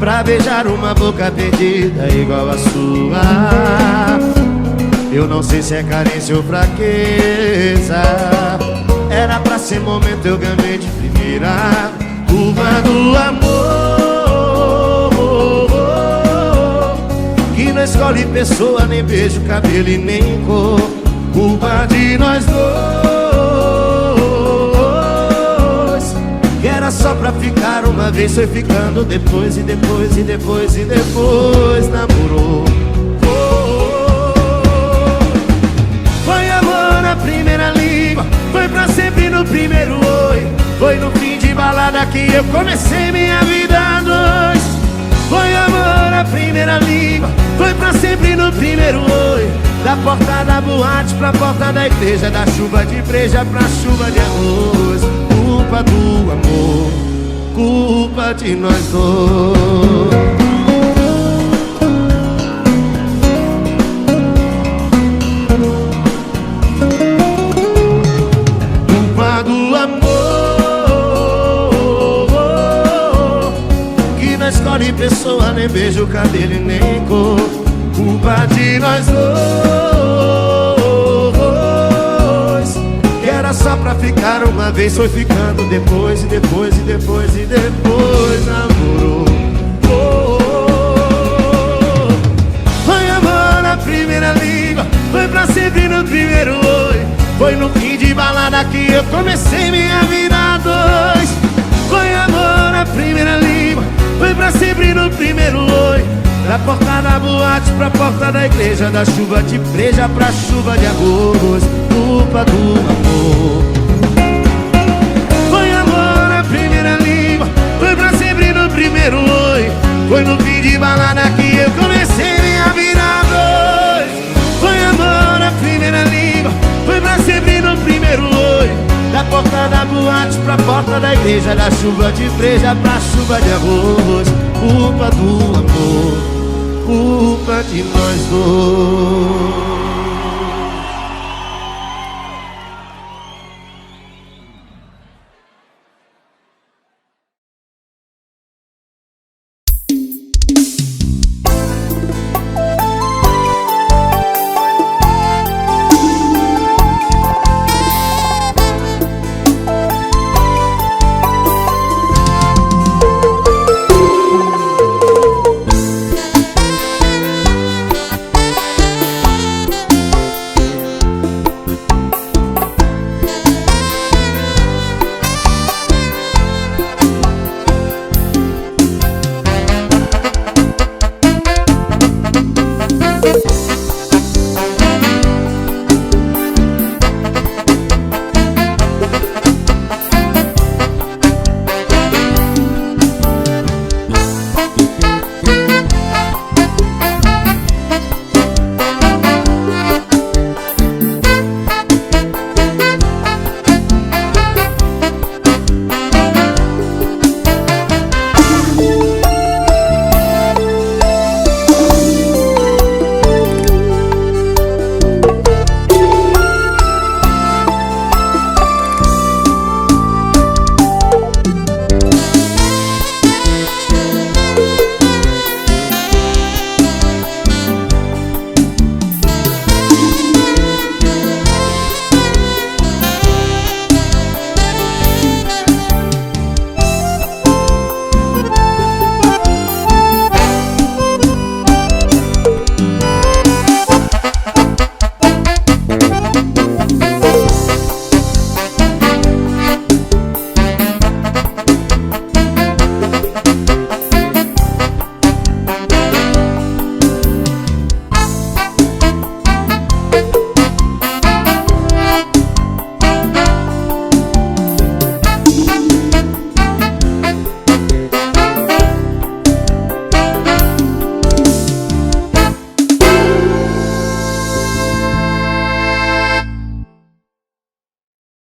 pra beijar uma boca perdida igual a sua. Eu não sei se é carência ou fraqueza. Era pra ser momento, eu ganhei de primeira. Culpa do amor, que não escolhe pessoa, nem beijo, cabelo e nem cor. Culpa de nós dois, que era só pra ficar uma vez, foi ficando depois, e depois, e depois, e depois namorou. Foi amor na primeira língua, foi pra sempre no primeiro oi. Foi no fim de balada que eu comecei minha vida a dois. Foi amor na primeira língua, foi pra sempre no primeiro oi. Da porta da boate pra porta da igreja, da chuva de breja pra chuva de arroz. Culpa do amor, culpa de nós dois. Não escolhe pessoa, nem beijo, cabelo e nem cor. Culpa de nós dois, que era só pra ficar uma vez, foi ficando depois, e depois, e depois, e depois namorou. Foi amor na primeira língua, foi pra sempre no primeiro oi. Foi no fim de balada que eu comecei minha vida a dois. Foi amor na primeira língua, foi pra sempre no primeiro oi. Da porta da boate pra porta da igreja, da chuva de breja pra chuva de arroz. Culpa do amor. Foi amor na primeira língua, foi pra sempre no primeiro oi. Foi no fim de balada que eu comecei minha vida a dois. Foi amor na primeira língua, foi pra sempre no primeiro oi. Da porta da boate pra porta da igreja, da chuva de breja pra chuva de arroz. Culpa do amor, culpa de nós dois.